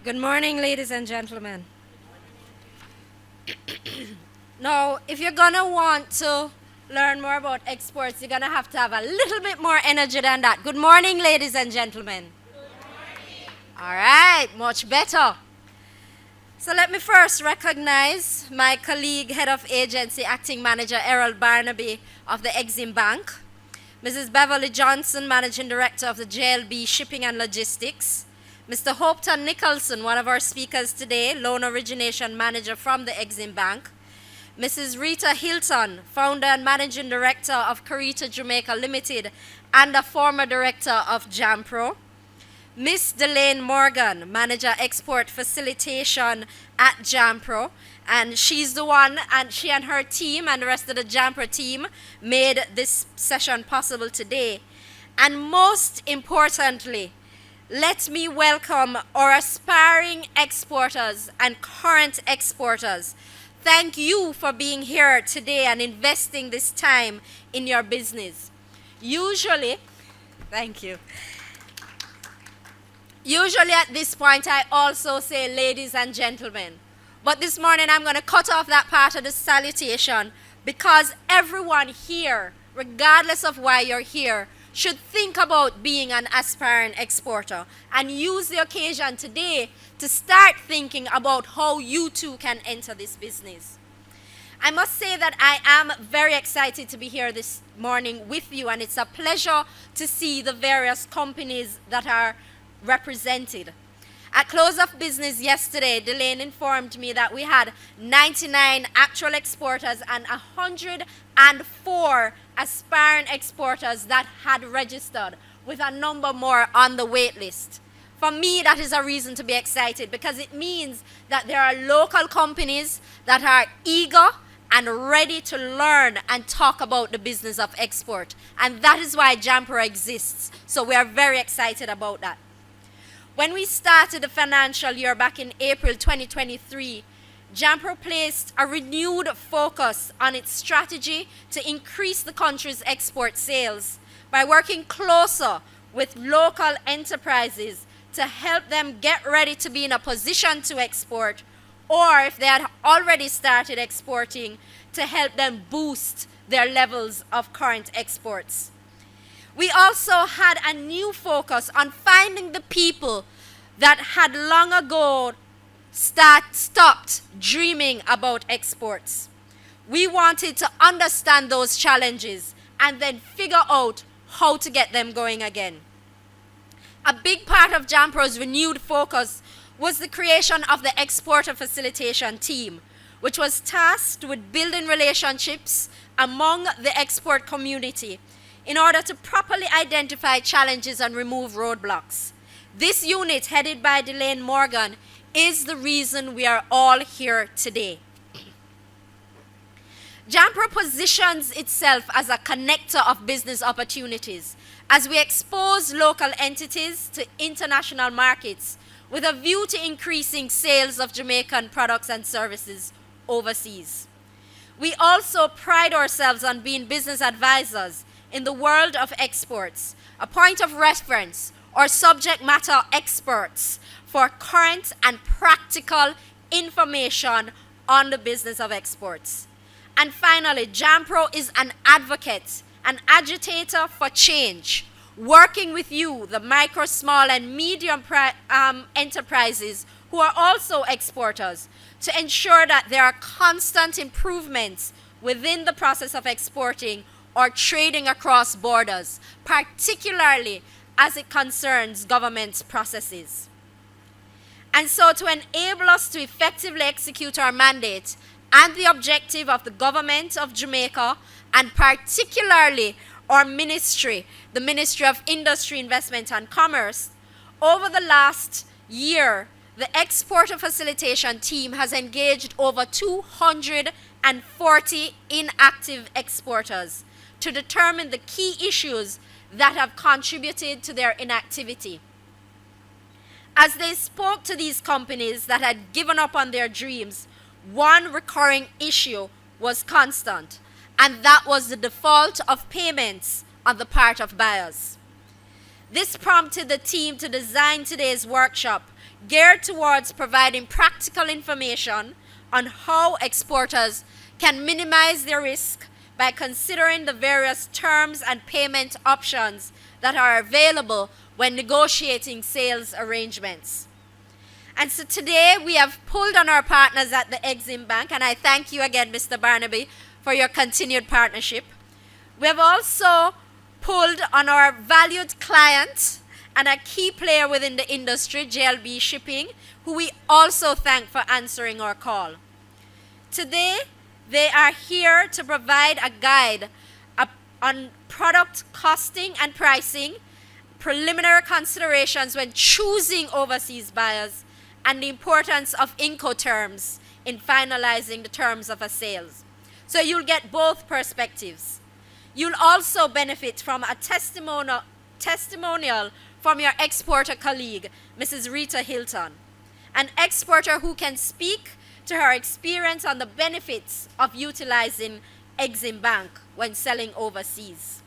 Good morning, ladies and gentlemen. Now, if you're gonna want to learn more about exports, you're gonna have to have a little bit more energy than that. Good morning, ladies and gentlemen. Good morning. All right, much better. So let me first recognize my colleague, Head of Agency, Acting Manager Errol Barnaby of the EXIM Bank, Mrs. Beverly Johnson, Managing Director of the JLB Shipping and Logistics, Mr. Hopetoun Nicholson, one of our speakers today, Loan Origination Manager from the EXIM Bank, Mrs. Rita Hilton, Founder and Managing Director of Carita Jamaica Limited and a former Director of JAMPRO, Miss Delane Morgan, Manager Export Facilitation at JAMPRO, and she's the one, and she and her team and the rest of the JAMPRO team made this session possible today. And most importantly, let me welcome our aspiring exporters and current exporters. Thank you for being here today and investing this time in your business. Thank you. Usually at this point, I also say ladies and gentlemen. But this morning, I'm going to cut off that part of the salutation because everyone here, regardless of why you're here, should think about being an aspiring exporter and use the occasion today to start thinking about how you too can enter this business. I must say that I am very excited to be here this morning with you, and it's a pleasure to see the various companies that are represented. At close of business yesterday, Delane informed me that we had 99 actual exporters and 104 aspiring exporters that had registered, with a number more on the wait list. For me, that is a reason to be excited because it means that there are local companies that are eager and ready to learn and talk about the business of export. And that is why JAMPRO exists. So we are very excited about that. When we started the financial year back in April 2023, JAMPRO placed a renewed focus on its strategy to increase the country's export sales by working closer with local enterprises to help them get ready to be in a position to export, or if they had already started exporting, to help them boost their levels of current exports. We also had a new focus on finding the people that had long ago stopped dreaming about exports. We wanted to understand those challenges and then figure out how to get them going again. A big part of JAMPRO's renewed focus was the creation of the Exporter Facilitation Team, which was tasked with building relationships among the export community in order to properly identify challenges and remove roadblocks. This unit, headed by Delane Morgan, is the reason we are all here today. JAMPRO positions itself as a connector of business opportunities as we expose local entities to international markets with a view to increasing sales of Jamaican products and services overseas. We also pride ourselves on being business advisors in the world of exports, a point of reference or subject matter experts for current and practical information on the business of exports. And finally, JAMPRO is an advocate, an agitator for change, working with you, the micro, small, and medium enterprises who are also exporters, to ensure that there are constant improvements within the process of exporting or trading across borders, particularly as it concerns government processes. And so to enable us to effectively execute our mandate and the objective of the government of Jamaica, and particularly our ministry, the Ministry of Industry, Investment and Commerce, over the last year, the Exporter Facilitation Team has engaged over 240 inactive exporters to determine the key issues that have contributed to their inactivity. As they spoke to these companies that had given up on their dreams, one recurring issue was constant, and that was the default of payments on the part of buyers. This prompted the team to design today's workshop geared towards providing practical information on how exporters can minimize their risk by considering the various terms and payment options that are available when negotiating sales arrangements. And so today we have pulled on our partners at the EXIM Bank, and I thank you again, Mr. Barnaby, for your continued partnership. We have also pulled on our valued client and a key player within the industry, JLB Shipping, who we also thank for answering our call. Today, they are here to provide a guide on product costing and pricing, preliminary considerations when choosing overseas buyers, and the importance of Incoterms in finalizing the terms of a sales. So you'll get both perspectives. You'll also benefit from a testimonial from your exporter colleague, Mrs. Rita Hilton, an exporter who can speak to her experience on the benefits of utilizing EXIM Bank when selling overseas.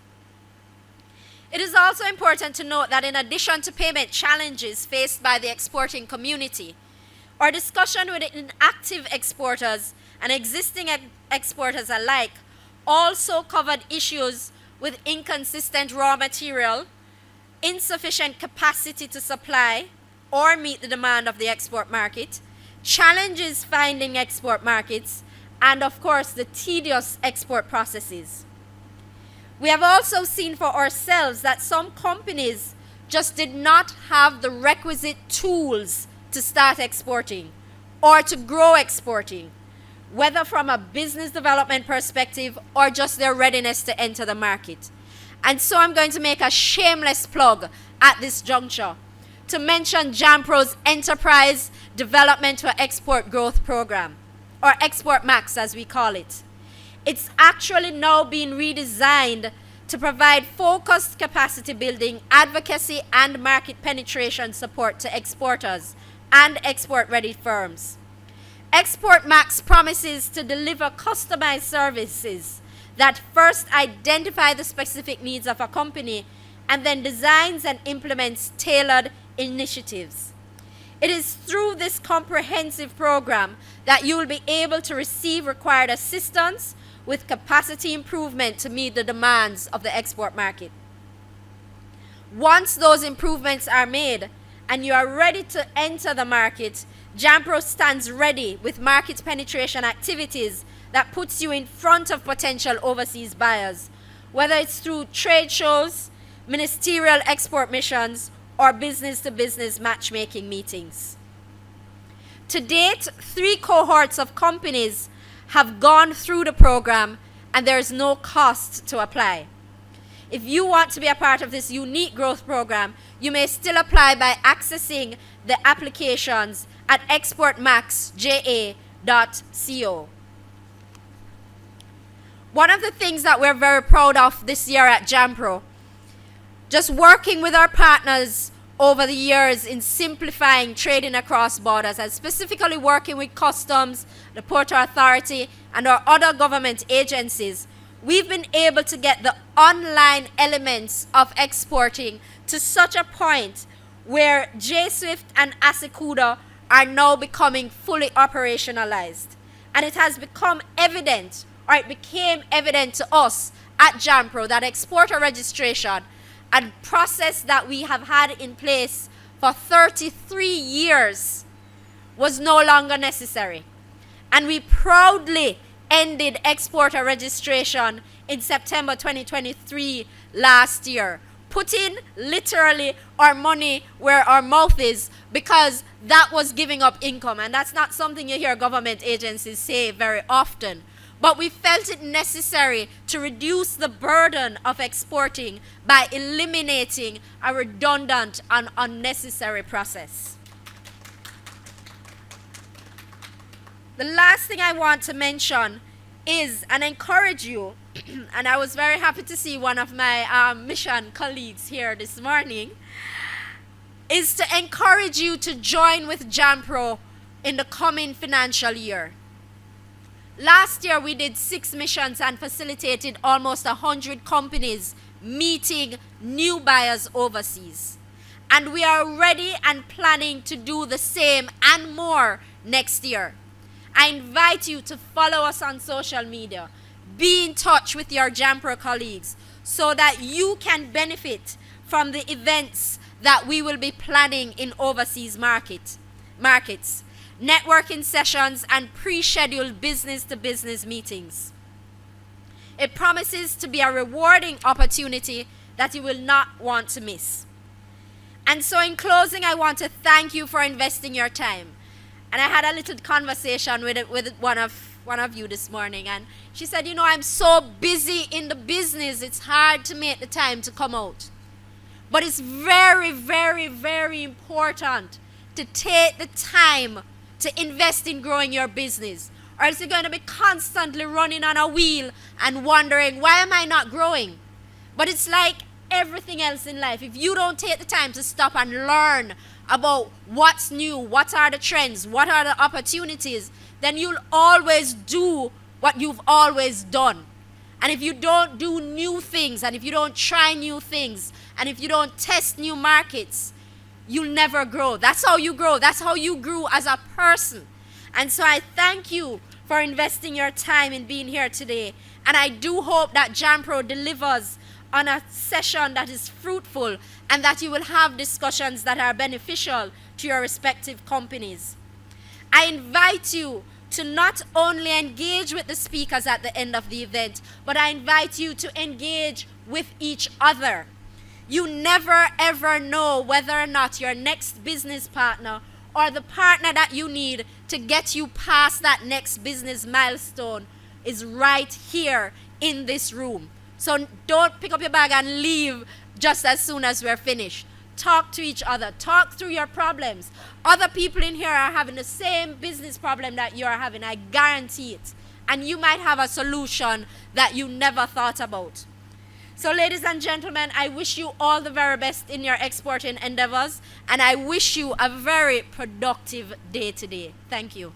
It is also important to note that in addition to payment challenges faced by the exporting community, our discussion with inactive exporters and existing exporters alike also covered issues with inconsistent raw material, insufficient capacity to supply or meet the demand of the export market, challenges finding export markets, and of course the tedious export processes. We have also seen for ourselves that some companies just did not have the requisite tools to start exporting or to grow exporting, whether from a business development perspective or just their readiness to enter the market. And so I'm going to make a shameless plug at this juncture to mention JAMPRO's Enterprise Development for Export Growth Program, or Export Max as we call it. It's actually now being redesigned to provide focused capacity building, advocacy, and market penetration support to exporters and export-ready firms. Export Max promises to deliver customized services that first identify the specific needs of a company and then designs and implements tailored initiatives. It is through this comprehensive program that you will be able to receive required assistance with capacity improvement to meet the demands of the export market. Once those improvements are made and you are ready to enter the market, JAMPRO stands ready with market penetration activities that puts you in front of potential overseas buyers, whether it's through trade shows, ministerial export missions, or business-to-business matchmaking meetings. To date, 3 cohorts of companies have gone through the program, and there is no cost to apply. If you want to be a part of this unique growth program, you may still apply by accessing the applications at exportmaxja.co. One of the things that we're very proud of this year at JAMPRO, just working with our partners over the years in simplifying trading across borders, and specifically working with customs, the Port Authority, and our other government agencies, we've been able to get the online elements of exporting to such a point where JSWIFT and Asekuda are now becoming fully operationalized. And it has become evident, or it became evident to us at JAMPRO, that exporter registration, a process that we have had in place for 33 years, was no longer necessary. And we proudly ended exporter registration in September 2023 last year, putting literally our money where our mouth is, because that was giving up income. And that's not something you hear government agencies say very often. But we felt it necessary to reduce the burden of exporting by eliminating a redundant and unnecessary process. The last thing I want to mention is, and encourage you, and I was very happy to see one of my mission colleagues here this morning, is to encourage you to join with JAMPRO in the coming financial year. Last year we did 6 missions and facilitated almost 100 companies meeting new buyers overseas. And we are ready and planning to do the same and more next year. I invite you to follow us on social media. Be in touch with your JAMPRO colleagues so that you can benefit from the events that we will be planning in overseas markets, networking sessions, and pre-scheduled business-to-business meetings. It promises to be a rewarding opportunity that you will not want to miss. And so in closing, I want to thank you for investing your time. And I had a little conversation with one of you this morning, and she said, you know, I'm so busy in the business, it's hard to make the time to come out. But it's very, very, very important to take the time to invest in growing your business, or else you're going to be constantly running on a wheel and wondering, why am I not growing? But it's like everything else in life. If you don't take the time to stop and learn about what's new, what are the trends, what are the opportunities, then you'll always do what you've always done. And if you don't do new things, and if you don't try new things, and if you don't test new markets, you'll never grow. That's how you grow. That's how you grew as a person. And so I thank you for investing your time in being here today. And I do hope that JAMPRO delivers on a session that is fruitful and that you will have discussions that are beneficial to your respective companies. I invite you to not only engage with the speakers at the end of the event, but I invite you to engage with each other. You never ever know whether or not your next business partner or the partner that you need to get you past that next business milestone is right here in this room. So don't pick up your bag and leave just as soon as we're finished. Talk to each other. Talk through your problems. Other people in here are having the same business problem that you are having. I guarantee it. And you might have a solution that you never thought about. So ladies and gentlemen, I wish you all the very best in your exporting endeavors. And I wish you a very productive day today. Thank you.